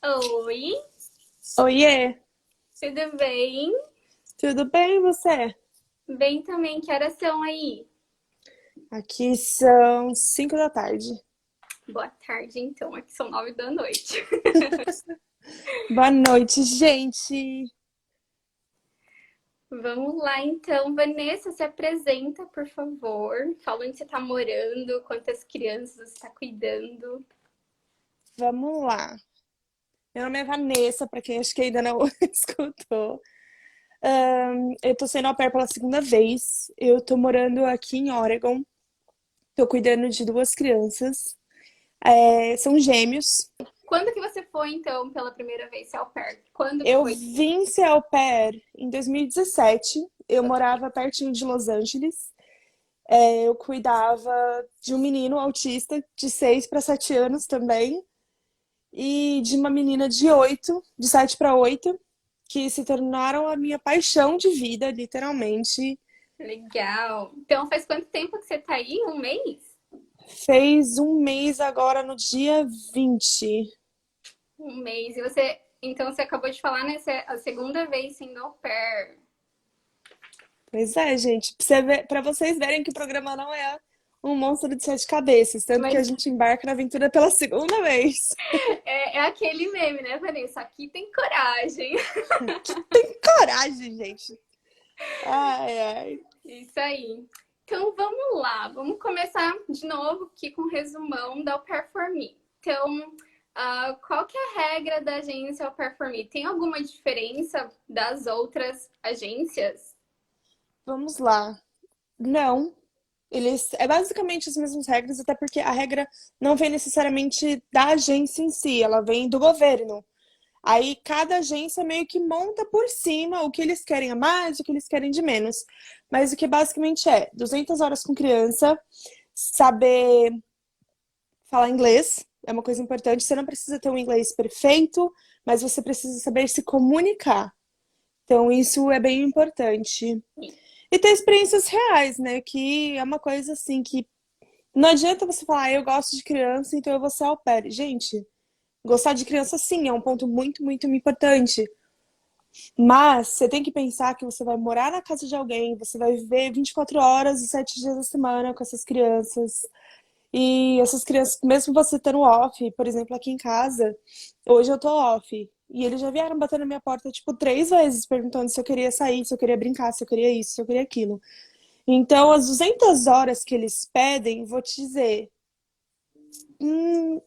Oi, Oiê, tudo bem? tudo bem e você? Bem também, que horas são aí? Aqui são 5 da tarde. Boa tarde, então. Aqui são 9 da noite. Boa noite, gente. Vamos lá, então. Vanessa, se apresenta, por favor. Fala onde você tá morando, quantas crianças você tá cuidando. Vamos lá. Meu nome é Vanessa, para quem acho que ainda não escutou. Eu tô sendo au pair pela segunda vez. Eu tô morando aqui em Oregon. Tô cuidando de duas crianças. São gêmeos. Quando que você foi, então, pela primeira vez ser au pair? Quando que Eu foi? vim ser au pair em 2017. Eu Ok, morava pertinho de Los Angeles. Eu cuidava de um menino autista de 6 para 7 anos também, e de uma menina de 8, de 7 para 8, que se tornaram a minha paixão de vida, literalmente. legal. Então, faz quanto tempo que você tá aí? Um mês? Fez um mês agora no dia 20. Um mês. E você, então, você acabou de falar, né? Você é a segunda vez sendo au pair. Pois é, gente, pra vocês verem que o programa não é um monstro de sete cabeças, tanto que a Mas gente embarca na aventura pela segunda vez. é aquele meme, né, Vanessa? Aqui tem coragem. Que tem coragem, gente. Ai, ai. Isso aí. Então vamos lá, vamos começar de novo aqui com o resumão da Au Pair For Me. Então, qual que é a regra da agência Au Pair For Me? Tem alguma diferença das outras agências? Vamos lá. Não, é basicamente as mesmas regras, até porque a regra não vem necessariamente da agência em si, ela vem do governo. Aí cada agência meio que monta por cima o que eles querem a mais, o que eles querem de menos. Mas o que basicamente é 200 horas com criança, saber falar inglês é uma coisa importante. Você não precisa ter um inglês perfeito, mas você precisa saber se comunicar. Então isso é bem importante. E ter experiências reais, né? Que é uma coisa assim que não adianta você falar, eu gosto de criança, então eu vou ser au pair. Gente, gostar de criança sim é um ponto muito, muito importante. Mas você tem que pensar que você vai morar na casa de alguém, você vai viver 24 horas e 7 dias da semana com essas crianças. E essas crianças, mesmo você estando off, por exemplo, aqui em casa, hoje eu tô off. E eles já vieram batendo na minha porta, tipo, 3 vezes, perguntando se eu queria sair, se eu queria brincar, se eu queria isso, se eu queria aquilo. Então, as 200 horas que eles pedem, vou te dizer, hum,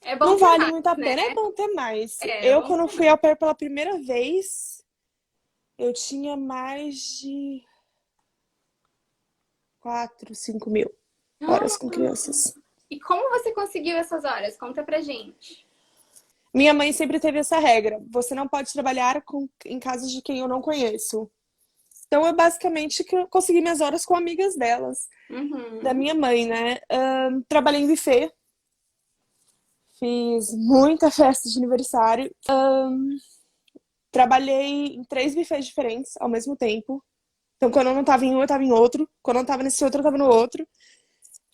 É bom não ter vale mais, muito a né? pena. É bom ter mais. É Eu, bom quando ter fui mais. au pair pela primeira vez, eu tinha mais de 4, 5 mil horas com crianças. E como você conseguiu essas horas? Conta pra gente. Minha mãe sempre teve essa regra: você não pode trabalhar em casas de quem eu não conheço. Então, eu basicamente consegui minhas horas com amigas delas, da Uhum. minha mãe, né? Trabalhei em buffet, fiz muita festa de aniversário. Trabalhei em 3 buffets diferentes ao mesmo tempo. Então, quando eu não tava em um, eu tava em outro. Quando eu não tava nesse outro, eu tava no outro.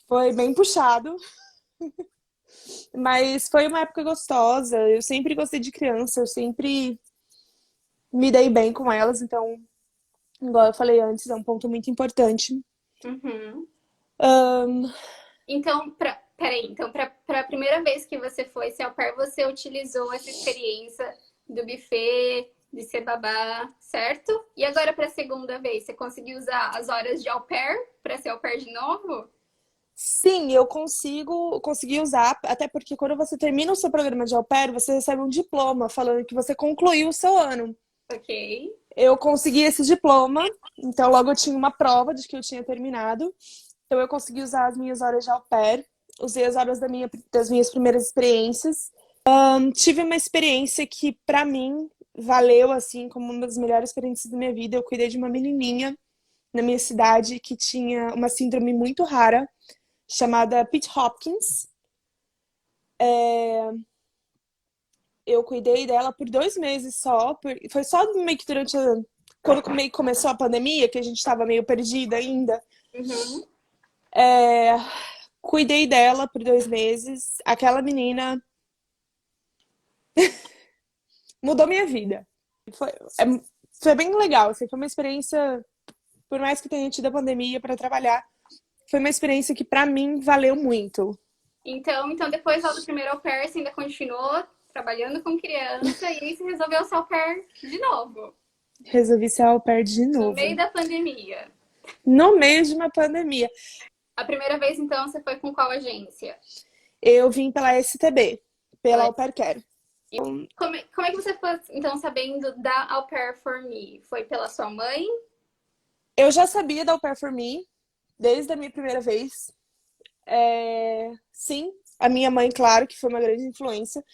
Foi bem puxado, mas foi uma época gostosa. Eu sempre gostei de criança, eu sempre me dei bem com elas. Então, igual eu falei antes, é um ponto muito importante. Uhum. Ahn, Então, peraí, então, pra primeira vez que você foi ser au pair, você utilizou essa experiência do buffet, de ser babá, certo? E agora, pra segunda vez, você conseguiu usar as horas de au pair pra ser au pair de novo? sim, eu consegui usar, até porque quando você termina o seu programa de au pair, você recebe um diploma falando que você concluiu o seu ano. Ok. Eu consegui esse diploma, então logo eu tinha uma prova de que eu tinha terminado. Então eu consegui usar as minhas horas de au pair, usei as horas das minhas primeiras experiências. Tive uma experiência que, pra mim, valeu assim como uma das melhores experiências da minha vida. Eu cuidei de uma menininha na minha cidade que tinha uma síndrome muito rara, chamada Pitt Hopkins. Eu cuidei dela por 2 meses só. Foi só meio que quando meio que começou a pandemia, que a gente estava meio perdida ainda. Uhum. Cuidei dela por 2 meses. Aquela menina Mudou minha vida. Foi, foi bem legal, assim, foi uma experiência, por mais que tenha tido a pandemia para trabalhar, foi uma experiência que para mim valeu muito. Então depois lá do primeiro au pair, você ainda continuou trabalhando com criança e aí você resolveu ser au pair de novo, Resolvi ser au pair de no meio novo, da pandemia. no meio de uma pandemia. A primeira vez, então, você foi com qual agência? Eu vim pela STB, pela Ela- Au Pair Care. como é que você foi, então, sabendo da Au Pair for Me? Foi pela sua mãe? Eu já sabia da Au Pair for Me desde a minha primeira vez. Sim, a minha mãe, claro, que foi uma grande influência.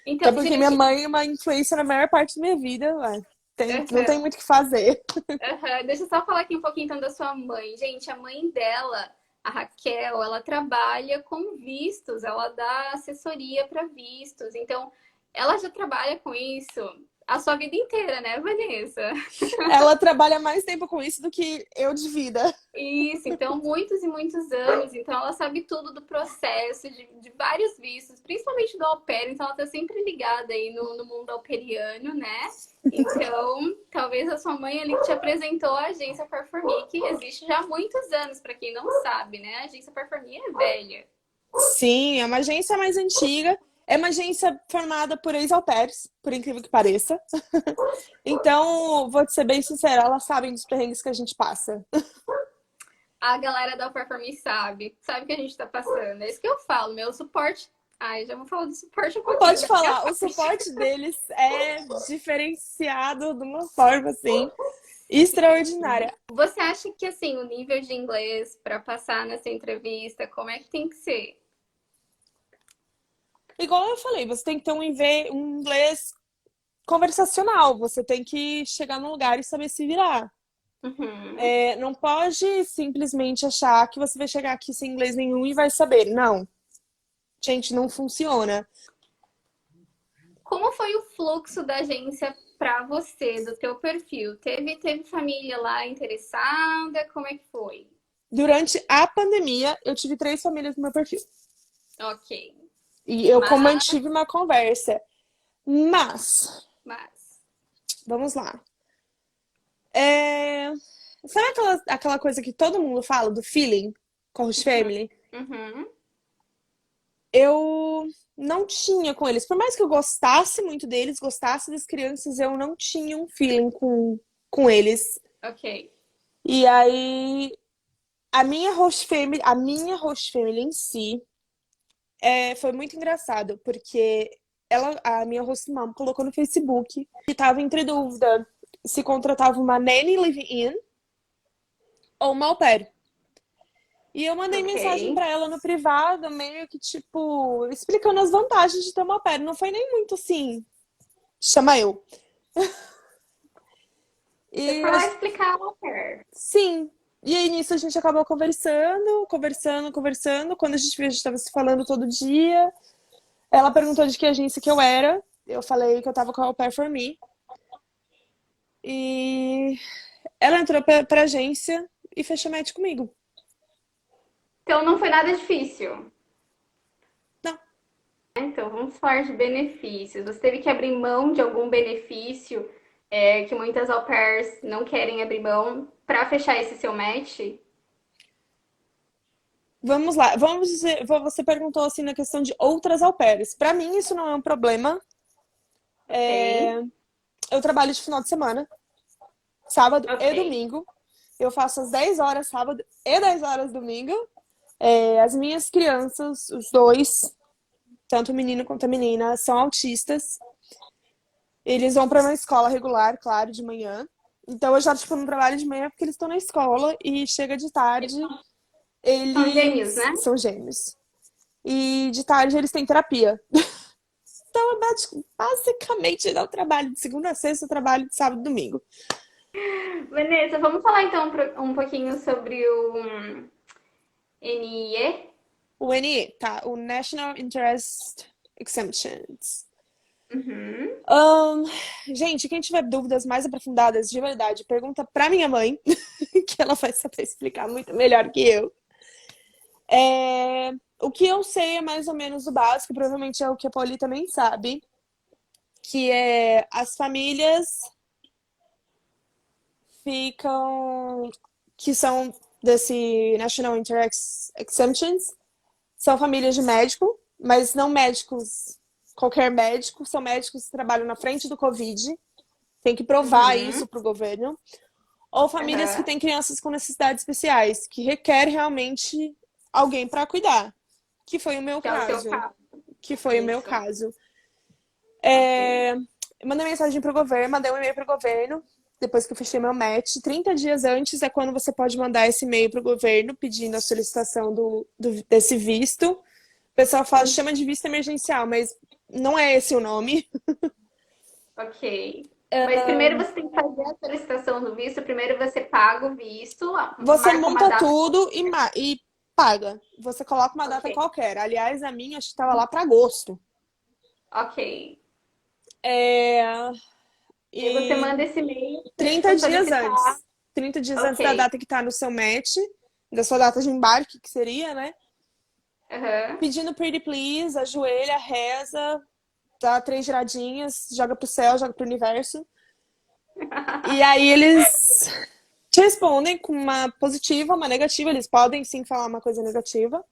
Então, Até você porque já minha tinha... mãe é uma influência na maior parte da minha vida. Ué. Não tem Aham, muito o que fazer. aham. Deixa eu só falar aqui um pouquinho, então, da sua mãe. Gente, a mãe dela, a Raquel, ela trabalha com vistos, ela dá assessoria para vistos. Então, ela já trabalha com isso a sua vida inteira, né, Vanessa? Ela trabalha mais tempo com isso do que eu de vida. Isso, então muitos e muitos anos. Então ela sabe tudo do processo, de vários vistos, principalmente do au pair. Então ela tá sempre ligada aí no mundo auperiano, né? Então, talvez a sua mãe ali que te apresentou a agência Performe, que existe já há muitos anos, para quem não sabe, né? A agência Performe é velha. Sim, é uma agência mais antiga. É uma agência formada por ex-au pairs, por incrível que pareça. Então, vou te ser bem sincera, elas sabem dos perrengues que a gente passa. A galera da Performe sabe o que a gente tá passando. É isso que eu falo, meu suporte. Ai, já vou falar do suporte um pouquinho Pode daqui a falar, o pouco. suporte deles é diferenciado de uma forma assim extraordinária. Você acha que assim, o nível de inglês para passar nessa entrevista, como é que tem que ser? Igual eu falei, você tem que ter um inglês conversacional, você tem que chegar num lugar e saber se virar. Uhum. Não pode simplesmente achar que você vai chegar aqui sem inglês nenhum e vai saber. Não, gente, não funciona. Como foi o fluxo da agência para você, do teu perfil? Teve família lá interessada? Como é que foi? Durante a pandemia, eu tive 3 famílias no meu perfil. Ok. E eu Mas, mantive uma conversa. Mas, mas. vamos lá. É... Sabe aquela coisa que todo mundo fala do feeling com os family? Uhum. Eu não tinha com eles. Por mais que eu gostasse muito deles, gostasse das crianças, eu não tinha um feeling com eles. Ok. E aí, a minha host family em si, foi muito engraçado, porque a minha host mom colocou no Facebook que estava entre dúvida se contratava uma nanny live-in ou uma au pair. E eu mandei Ok. mensagem pra ela no privado, meio que tipo, explicando as vantagens de ter uma au pair. Não foi nem muito assim, chama eu. Você E foi lá explicar o au pair. sim. E aí nisso a gente acabou conversando. Quando a gente viu, a gente tava se falando todo dia. Ela perguntou de que agência que eu era. Eu falei que eu tava com a Au Pair For Me. E ela entrou pra agência e fechou match comigo. Então não foi nada difícil. Não. Então, vamos falar de benefícios. Você teve que abrir mão de algum benefício que muitas au pairs não querem abrir mão para fechar esse seu match? Vamos lá. Vamos dizer, você perguntou assim na questão de outras au pairs. Pra mim isso não é um problema. Ok, Eu trabalho de final de semana, sábado ok. e domingo. Eu faço às 10 horas sábado e 10 horas domingo. As minhas crianças, os dois, tanto o menino quanto a menina, são autistas. Eles vão para uma escola regular, claro, de manhã. Então eu já, tipo, não trabalho de manhã porque eles estão na escola e chega de tarde, São gêmeos, eles né? são gêmeos. E de tarde eles têm terapia. Então, basicamente, eu não trabalho de segunda a sexta, eu trabalho de sábado e domingo. Vanessa, vamos falar então um pouquinho sobre o NIE? O NE, tá? O National Interest Exemptions. Uhum. Ahn, gente, quem tiver dúvidas mais aprofundadas, de verdade, pergunta pra minha mãe, que ela vai saber explicar muito melhor que eu. O que eu sei é mais ou menos o básico, provavelmente é o que a Pauli também sabe, que é as famílias ficam, que são desse National Exemptions, são famílias de médico, mas não médicos, qualquer médico, são médicos que trabalham na frente do Covid, tem que provar Uhum. isso para o governo, ou famílias que Aham. têm crianças com necessidades especiais, que requer realmente alguém para cuidar, que foi o meu Que é o seu caso. caso. Que foi o meu Isso. caso. Ok. Eu mandei mensagem pro governo, mandei um e-mail pro governo, depois que eu fechei meu match. 30 dias antes é quando você pode mandar esse e-mail pro governo pedindo a solicitação desse visto. O pessoal fala, Hum, chama de visto emergencial, mas não é esse o nome. Ok. Mas primeiro você tem que fazer a solicitação do visto, primeiro você paga o visto, Você marca uma monta data. tudo e paga. Você coloca uma data Ok. qualquer. Aliás, a minha acho que estava lá para agosto. Ok. É, E aí você e manda esse e-mail pedindo 30 para dias solicitar. antes. 30 dias antes da Ok. data que tá no seu match, da sua data de embarque, que seria, né? Aham. Pedindo pretty please, ajoelha, reza, dá 3 giradinhas, joga pro céu, joga pro universo. E aí eles te respondem com uma positiva, uma negativa. Eles podem sim falar uma coisa negativa.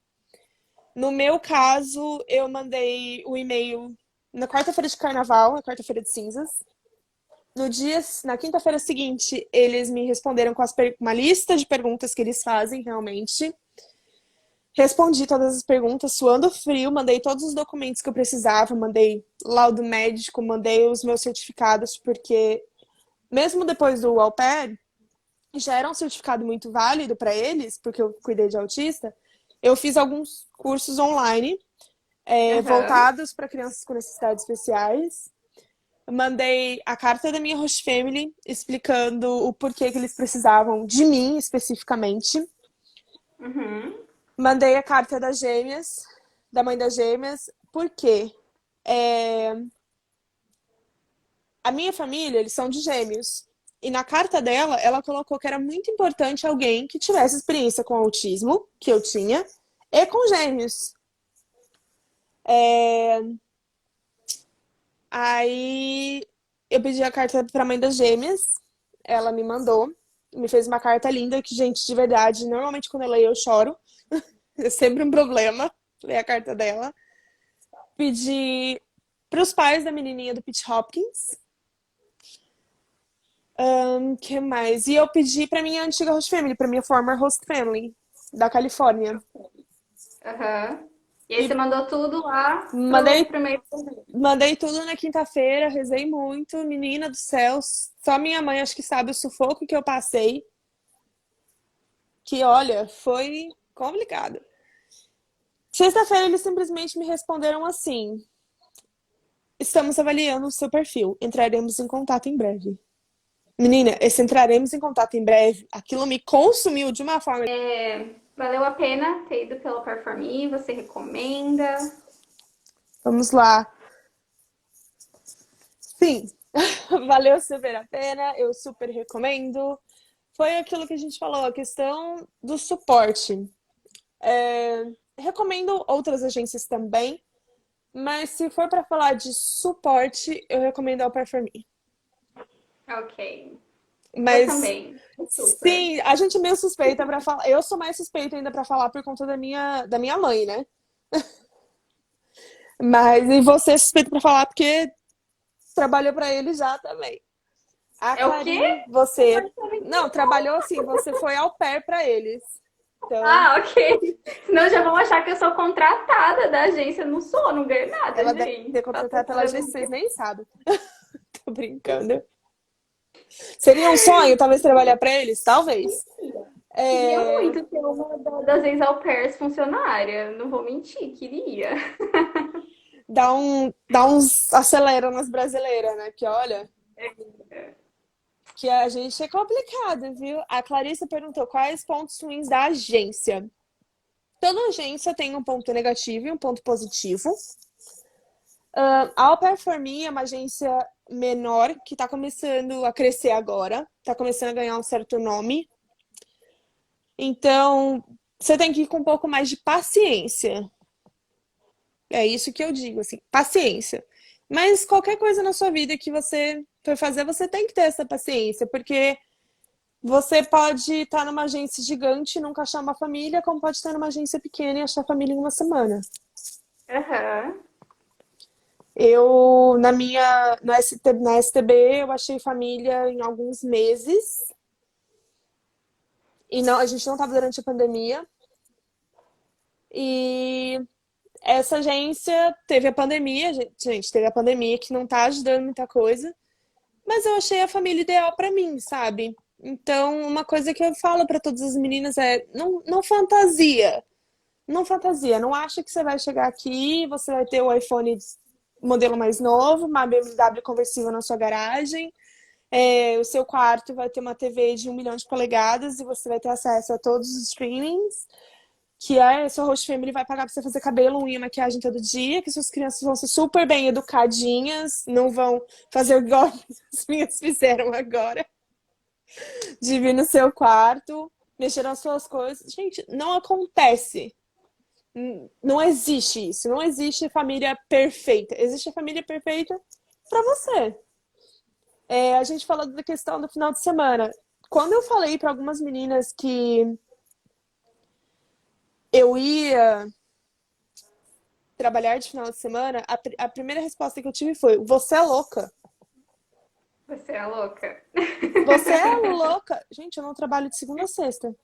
No meu caso, eu mandei o e-mail na quarta-feira de carnaval, na quarta-feira de cinzas. No dia, na quinta-feira seguinte, eles me responderam com uma lista de perguntas que eles fazem realmente. Respondi todas as perguntas, suando frio, mandei todos os documentos que eu precisava, mandei laudo médico, mandei os meus certificados, porque mesmo depois do au pair, já era um certificado muito válido para eles, porque eu cuidei de autista. Eu fiz alguns cursos online, Aham. voltados para crianças com necessidades especiais. Mandei a carta da minha host family explicando o porquê que eles precisavam de mim especificamente. Uhum. Mandei a carta das gêmeas, da mãe das gêmeas, porque a minha família, eles são de gêmeos. E na carta dela, ela colocou que era muito importante alguém que tivesse experiência com autismo, que eu tinha, e com gêmeos. Aí eu pedi a carta para a mãe das gêmeas, ela me mandou, me fez uma carta linda, que, gente, de verdade, normalmente quando eu leio eu choro. É sempre um problema ler a carta dela. Pedi para os pais da menininha do Pete Hopkins. Que mais? E eu pedi para minha antiga host family, para minha former host family da Califórnia. Aham. E aí você E mandou tudo lá mandei, pro meio. mandei tudo na quinta-feira, rezei muito, menina do céu. Só minha mãe acho que sabe o sufoco que eu passei. Que olha, foi complicado. Sexta-feira eles simplesmente me responderam assim: estamos avaliando o seu perfil, entraremos em contato em breve. Menina, esse entraremos em contato em breve, aquilo me consumiu de uma forma. Valeu a pena ter ido pela Performe? Você recomenda? Vamos lá. Sim, valeu super a pena, eu super recomendo. Foi aquilo que a gente falou, a questão do suporte. Recomendo outras agências também, mas se for para falar de suporte, eu recomendo a Performe. Ok. Eu Mas também. Super. sim, a gente é meio suspeita para falar. Eu sou mais suspeita ainda para falar por conta da minha mãe, né? Mas e você é suspeita para falar porque trabalhou para ele já também. A É o quê? Clarim, você não trabalhou assim, você foi au pair para eles. Então, Ah, ok. Senão já vão achar que eu sou contratada da agência. Eu não sou, não ganho nada, ela deve ter gente. contratado pela agência, vocês nem sabem. Tô brincando. Seria um sonho, talvez, trabalhar para eles? Talvez. Queria É, muito ser uma das ex-au pairs funcionária. Não vou mentir, queria. dá uns acelera nas brasileiras, né? Que olha, que a gente é complicado, viu? A Clarissa perguntou quais pontos ruins da agência. Toda agência tem um ponto negativo e um ponto positivo. A Au Pair For Me é uma agência menor que está começando a crescer agora, está começando a ganhar um certo nome. Então, você tem que ir com um pouco mais de paciência. É isso que eu digo, assim, paciência. Mas qualquer coisa na sua vida que você for fazer, você tem que ter essa paciência, porque você pode estar numa agência gigante e nunca achar uma família, como pode estar numa agência pequena e achar família em uma semana. Aham. Eu, na STB, eu achei família em alguns meses. E não, a gente não estava durante a pandemia. E essa agência teve a pandemia, gente, teve a pandemia que não tá ajudando muita coisa. Mas eu achei a família ideal pra mim, sabe? Então, uma coisa que eu falo pra todas as meninas é: não fantasia. Não fantasia. Não acha que você vai chegar aqui, você vai ter o iPhone modelo mais novo, uma BMW conversível na sua garagem, o seu quarto vai ter uma TV de 1 milhão de polegadas e você vai ter acesso a todos os streamings, que seu host family vai pagar pra você fazer cabelo, unha, maquiagem todo dia, que suas crianças vão ser super bem educadinhas, não vão fazer igual as minhas fizeram agora, de vir no seu quarto, mexer nas suas coisas. Gente, não acontece. Não existe isso. Não existe família perfeita. Existe a família perfeita pra você. A gente falou da questão do final de semana. Quando eu falei pra algumas meninas que eu ia trabalhar de final de semana, a primeira resposta que eu tive foi: Você é louca. Você é louca. Você é louca. Gente, eu não trabalho de segunda a sexta.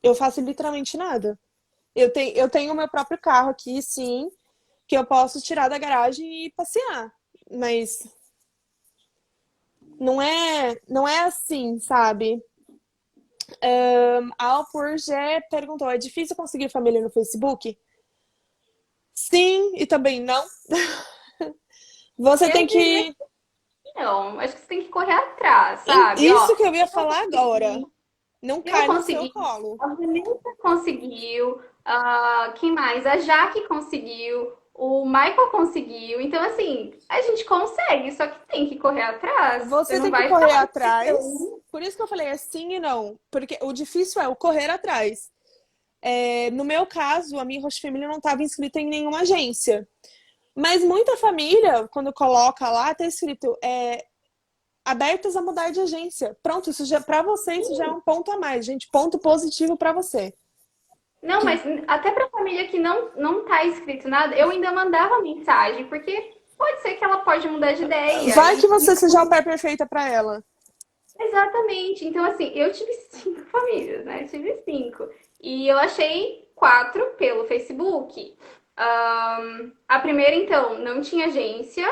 Eu faço literalmente nada. Eu tenho o meu próprio carro aqui, sim, que eu posso tirar da garagem e passear. Mas não é assim, sabe? A Alpurgé perguntou: é difícil conseguir família no Facebook? Sim, e também não. Você tem Eu diria que. que não. Acho que você tem que correr atrás, sabe? Ó, Isso que eu ia eu falar agora. consegui, Não eu cai no seu consegui, colo. a Vanessa conseguiu, quem mais? A Jaque conseguiu, o Michael conseguiu. Então, assim, a gente consegue, só que tem que correr atrás. Você Você não tem que vai ficar correr lá atrás. esperando. Por isso que eu falei é sim e não. Porque o difícil é o correr atrás. No meu caso, a minha host family não estava inscrita em nenhuma agência. Mas muita família, quando coloca lá, tá escrito abertas a mudar de agência. Pronto, isso já para você isso já é um ponto a mais, gente. Ponto positivo para você. Não, Que mas até para família que não tá escrito nada, eu ainda mandava mensagem, porque pode ser que ela pode mudar de ideia. vai que E você seja a pé perfeita para ela. exatamente. Então, assim, eu tive 5 famílias, né? Eu tive 5. E eu achei 4 pelo Facebook. A primeira, então, não tinha agência.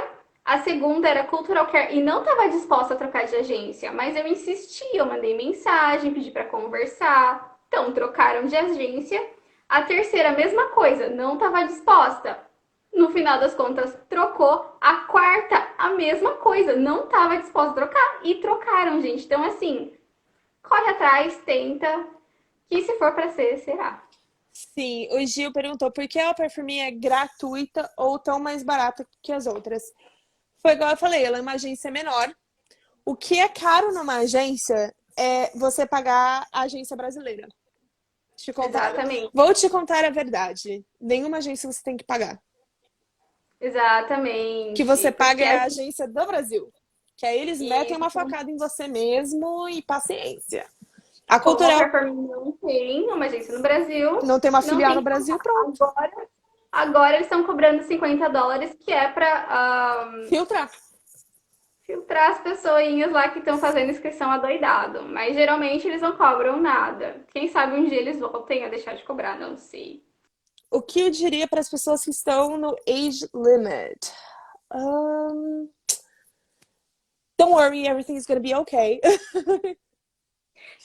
A segunda era Cultural Care e não estava disposta a trocar de agência, mas eu insisti, eu mandei mensagem, pedi para conversar. Então, trocaram de agência. A terceira, mesma coisa, não estava disposta. No final das contas, trocou. A quarta, a mesma coisa. Não estava disposta a trocar. E trocaram, gente. Então, assim, corre atrás, tenta. Que se for para ser, será. Sim, o Gil perguntou por que a Perfume é gratuita ou tão mais barata que as outras. Foi igual eu falei, ela é uma agência menor. O que é caro numa agência é você pagar a agência brasileira. Te contar. Exatamente. Vou te contar a verdade. Nenhuma agência você tem que pagar. Que você Exatamente. paga Porque é a a agência do Brasil. Que aí eles metem uma gente, facada em você mesmo e paciência. A como a Cultural Performance não tem uma agência no Brasil, não tem uma não filial tem no que Brasil, pagar. pronto. Agora eles estão cobrando US$ 50, que é para Filtrar. filtrar as pessoinhas lá que estão fazendo inscrição adoidado. Mas geralmente eles não cobram nada. Quem sabe um dia eles voltem a deixar de cobrar, não sei. O que eu diria para as pessoas que estão no age limit? Um, don't worry, everything's gonna be okay.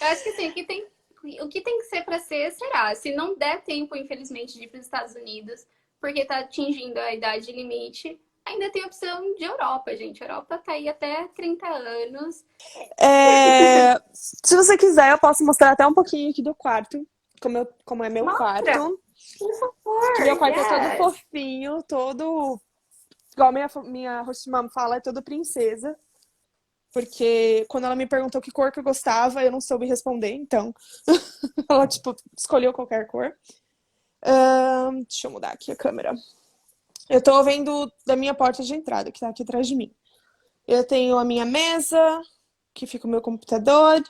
Eu acho que assim, o que tem que ser para ser, será. Se não der tempo, infelizmente, de ir para os Estados Unidos, porque está atingindo a idade limite, ainda tem a opção de Europa, gente. A Europa tá aí até 30 anos. Se você quiser, eu posso mostrar até um pouquinho aqui do quarto, como é meu Mostra, quarto. por Que favor, meu quarto é todo yes. fofinho, todo. Igual minha host mom fala, é todo princesa. Porque quando ela me perguntou que cor que eu gostava, eu não soube responder, então ela, tipo, escolheu qualquer cor. Deixa eu mudar aqui a câmera. Eu tô vendo da minha porta de entrada, que tá aqui atrás de mim. Eu tenho a minha mesa, que fica o meu computador,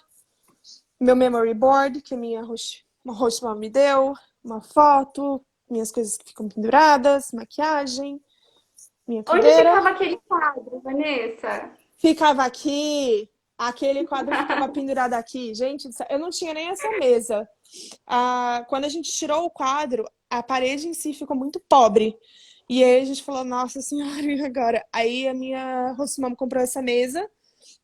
meu memory board, que a minha host mom me deu, uma foto, minhas coisas que ficam penduradas, maquiagem, minha Onde cadeira. ficava aquele quadro, Vanessa? Ficava aqui, aquele quadro ficava pendurado aqui. Gente, eu não tinha nem essa mesa. Quando a gente tirou o quadro, a parede em si ficou muito pobre. E aí a gente falou, nossa senhora, e agora? Aí a minha host mom comprou essa mesa,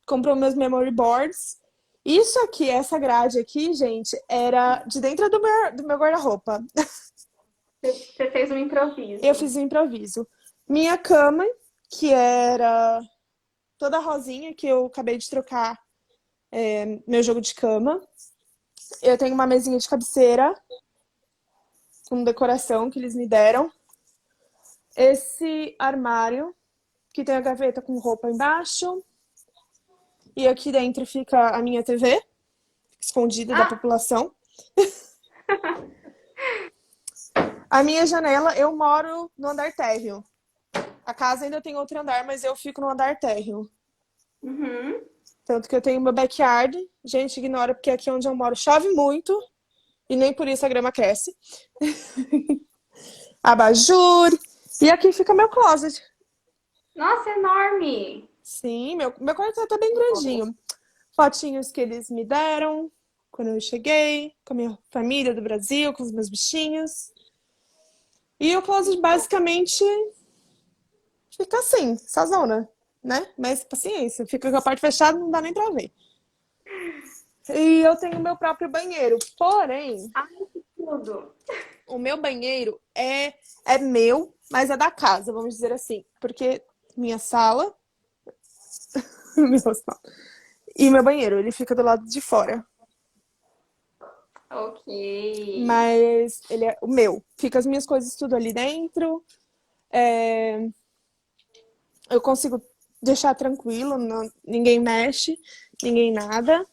comprou meus memory boards. Isso aqui, essa grade aqui, gente, era de dentro do meu guarda-roupa. Você fez um Eu improviso. fiz um improviso. Minha cama, que era toda rosinha, que eu acabei de trocar meu jogo de cama. Eu tenho uma mesinha de cabeceira com decoração que eles me deram. Esse armário, que tem a gaveta com roupa embaixo. E aqui dentro fica a minha TV, escondida da Ah, população. A minha janela, eu moro no andar térreo. A casa ainda tem outro andar, mas eu fico no andar térreo. uhum. Tanto que eu tenho meu backyard. Gente, ignora, porque aqui onde eu moro chove muito. E nem por isso a grama cresce. Abajur. E aqui fica meu closet. Nossa, enorme! Sim, meu quarto tá bem grandinho. Fotinhos que eles me deram quando eu cheguei, com a minha família do Brasil, com os meus bichinhos. E o closet basicamente fica assim, essa zona, né? Mas paciência, fica com a parte fechada, não dá nem pra ver. E eu tenho meu próprio banheiro. Porém, Ai, que tudo! o meu banheiro é meu, mas é da casa, vamos dizer assim. Porque minha sala, meu sala, e meu banheiro, ele fica do lado de fora. Ok. Mas ele é o meu. Fica as minhas coisas tudo ali dentro. Eu consigo deixar tranquilo, ninguém mexe, ninguém nada.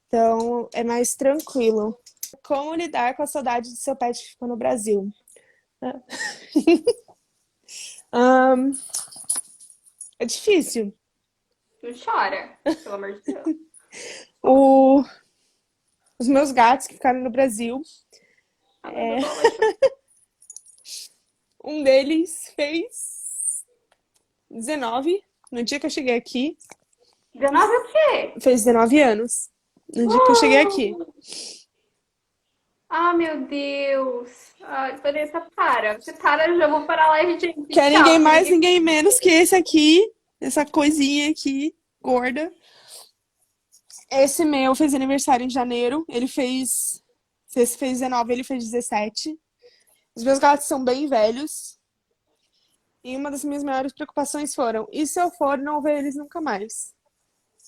Então é mais tranquilo. Como lidar com a saudade de seu pet que ficou no Brasil? Ahn, é difícil. Não chora, pelo amor de Deus. O- os meus gatos que ficaram no Brasil, A Bebel vai chorar. um deles fez 19 no dia que eu cheguei aqui. 19 o quê? Fez 19 anos no dia que eu cheguei aqui. Oh! Ah, meu Deus. Ai, Vanessa, para. Você para, eu já vou parar a live, Que gente. é ninguém Tchau, que mais, ninguém... ninguém menos que esse aqui, essa coisinha aqui, gorda. Esse meu fez aniversário em janeiro. Ele fez. Se esse fez 19, ele fez 17. Os meus gatos são bem velhos. E uma das minhas maiores preocupações foram: e se eu for não ver eles nunca mais?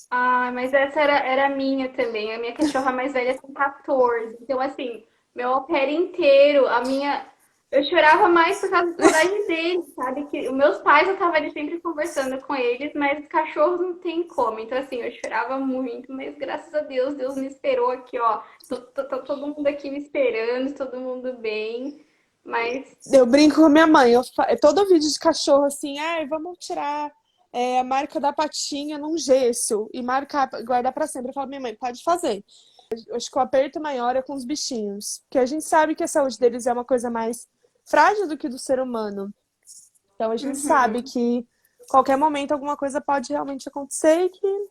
Ah, mas essa era a minha também. A minha cachorra mais velha tem 14. Então, assim, meu au pair inteiro, a minha. Eu chorava mais por causa da saudade deles, sabe? Que os meus pais, eu tava ali sempre conversando com eles, mas os cachorros não tem como. Então, assim, eu chorava muito, mas graças a Deus, Deus me esperou aqui, ó. Tá todo mundo aqui me esperando, todo mundo bem. Mas, Eu brinco com a minha mãe. Todo vídeo de cachorro assim, vamos tirar a marca da patinha num gesso e marcar, guardar pra sempre. Eu falo, minha mãe, pode fazer. Eu acho que o aperto maior é com os bichinhos. Porque a gente sabe que a saúde deles é uma coisa mais frágil do que do ser humano. Então a gente sabe uhum. que qualquer momento alguma coisa pode realmente acontecer e que,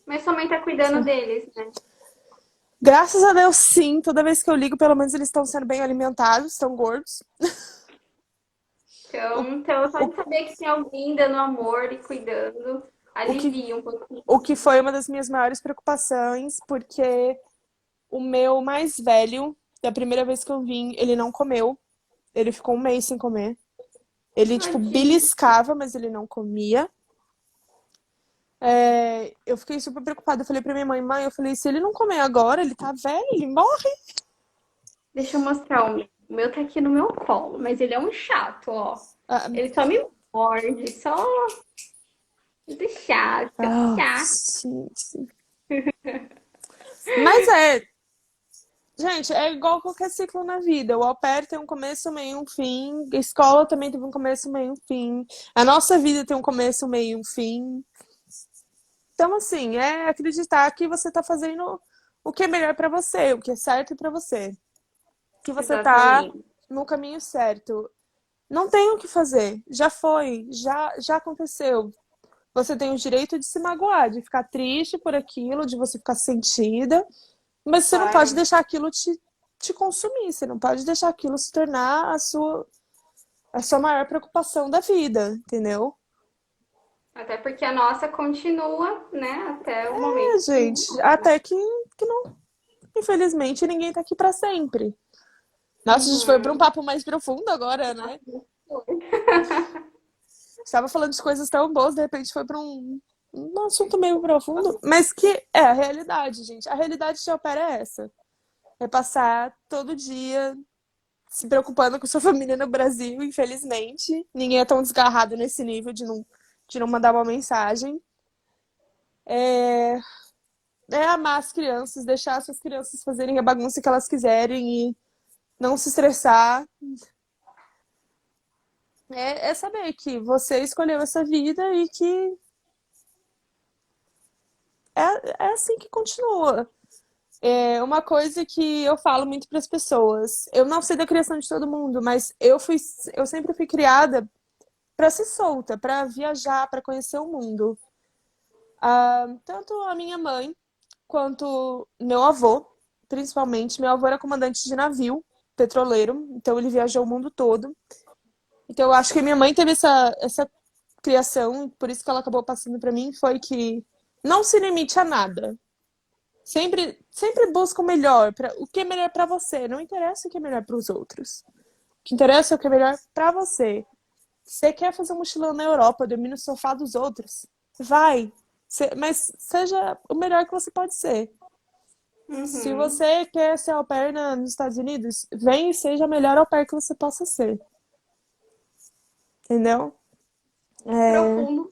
Mas sua mãe tá cuidando deles, né? graças a Deus, sim, toda vez que eu ligo, pelo menos eles estão sendo bem alimentados, estão gordos. O, Então só o, de saber que tem alguém dando amor e cuidando, o que, alivia um pouquinho. o que foi uma das minhas maiores preocupações, porque o meu mais velho, da primeira vez que eu vim, ele não comeu. Ele ficou um mês sem comer. Ele, tipo, Tadinho. beliscava, mas ele não comia. Eu fiquei super preocupada. Eu falei pra minha mãe, mãe, eu falei, se ele não comer agora, ele tá velho, ele morre. Deixa eu mostrar o meu. O meu tá aqui no meu colo, mas ele é um chato, ó. Ah, Ele só me morde, só muito chato, chato. gente. Mas Gente, é igual qualquer ciclo na vida. O au pair tem um começo, meio e um fim. A escola também teve um começo, meio e um fim. A nossa vida tem um começo, meio e um fim. Então, assim, é acreditar que você tá fazendo o que é melhor pra você, o que é certo pra você. Que você tá Exatamente. no caminho certo. Não tem o que fazer. Já foi, já aconteceu. Você tem o direito de se magoar, de ficar triste por aquilo, de você ficar sentida, mas você não pode Claro. deixar aquilo te consumir, você não pode deixar aquilo se tornar a sua maior preocupação da vida, entendeu? Até porque a nossa continua, né, até o É, momento que gente, morra. até que não, infelizmente, ninguém tá aqui pra sempre. Nossa, a gente foi pra um Uhum. papo mais profundo agora, né? Estava falando de coisas tão boas, de repente foi pra um assunto meio profundo, mas que é a realidade, gente. A realidade de au pair é essa. É passar todo dia se preocupando com sua família no Brasil, infelizmente. Ninguém é tão desgarrado nesse nível de não mandar uma mensagem. É amar as crianças, deixar essas crianças fazerem a bagunça que elas quiserem e não se estressar. É saber que você escolheu essa vida e que é assim que continua. É uma coisa que eu falo muito para as pessoas. Eu não sei da criação de todo mundo, mas eu sempre fui criada para ser solta, para viajar, para conhecer o mundo. Tanto a minha mãe quanto meu avô, principalmente. Meu avô era comandante de navio petroleiro, então ele viajou o mundo todo. Então eu acho que minha mãe teve essa criação, por isso que ela acabou passando para mim, foi que não se limite a nada. Sempre busca o melhor, o que é melhor para você. Não interessa o que é melhor para os outros. O que interessa é o que é melhor para você. Você quer fazer um mochilão na Europa, dormir no sofá dos outros? Vai. Mas seja o melhor que você pode ser. Se Uhum. você quer ser au pair nos Estados Unidos, vem e seja a melhor au pair que você possa ser. Entendeu? É. Profundo.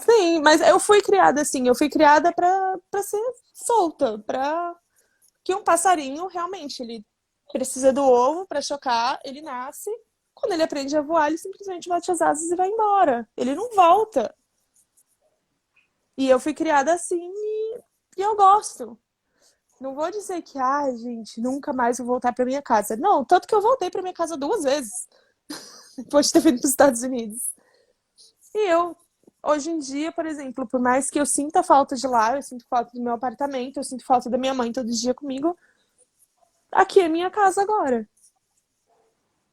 Sim, mas eu fui criada assim. Eu fui criada pra ser solta. Que um passarinho, realmente, ele precisa do ovo pra chocar, ele nasce. Quando ele aprende a voar, ele simplesmente bate as asas e vai embora. Ele não volta. E eu fui criada assim e eu gosto. Não vou dizer que, ai, gente, nunca mais vou voltar pra minha casa. Não, tanto que eu voltei pra minha casa 2 vezes depois de ter vindo pros Estados Unidos. E eu, hoje em dia, por exemplo, por mais que eu sinta falta de lá, eu sinto falta do meu apartamento, eu sinto falta da minha mãe todo dia comigo, aqui é minha casa agora.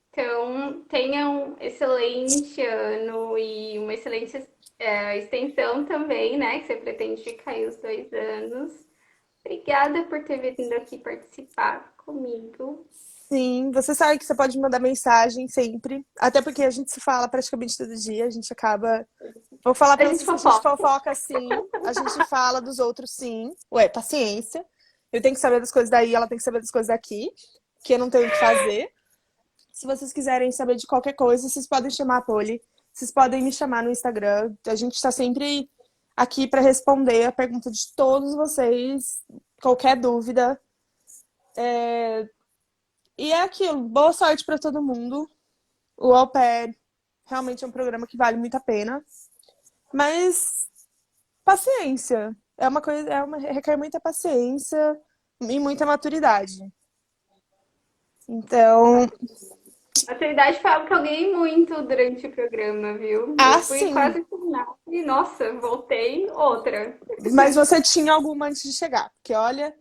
Então, tenha um excelente ano e uma excelente extensão também, né? Que você pretende ficar aí os 2 anos. Obrigada por ter vindo aqui participar comigo. Sim, você sabe que você pode me mandar mensagem sempre, até porque a gente se fala praticamente todo dia, a gente acaba. Vou falar A pra gente vocês que a gente fofoca. fofoca sim, a gente fala dos outros sim. Ué, paciência. Eu tenho que saber das coisas daí, ela tem que saber das coisas daqui, que eu não tenho o que fazer. Se vocês quiserem saber de qualquer coisa, vocês podem chamar a Poli. Vocês podem me chamar no Instagram. A gente está sempre aqui para responder a pergunta de todos vocês. Qualquer dúvida. E é aquilo. Boa sorte para todo mundo. O Au Pair realmente é um programa que vale muito a pena. Mas paciência. Requer muita paciência e muita maturidade. Então, Maturidade foi algo que eu ganhei muito durante o programa, viu? Eu fui assim. quase no final. E, nossa, voltei outra. Mas você tinha alguma antes de chegar. Porque olha, tá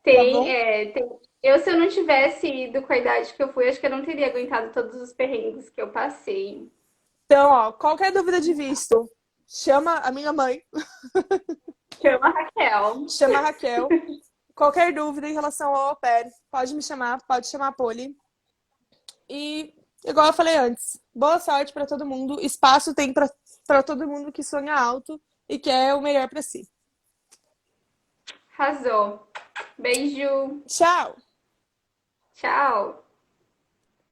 Tem, bom? Eu, se eu não tivesse ido com a idade que eu fui, acho que eu não teria aguentado todos os perrengues que eu passei. Então, ó, qualquer dúvida de visto, chama a minha mãe, Chama a Raquel. chama a Raquel. Qualquer dúvida em relação ao au pair, pode me chamar, pode chamar a Poli. E, igual eu falei antes, boa sorte para todo mundo. Espaço tem para todo mundo que sonha alto e quer o melhor para si. Arrasou. Beijo. Tchau! Tchau.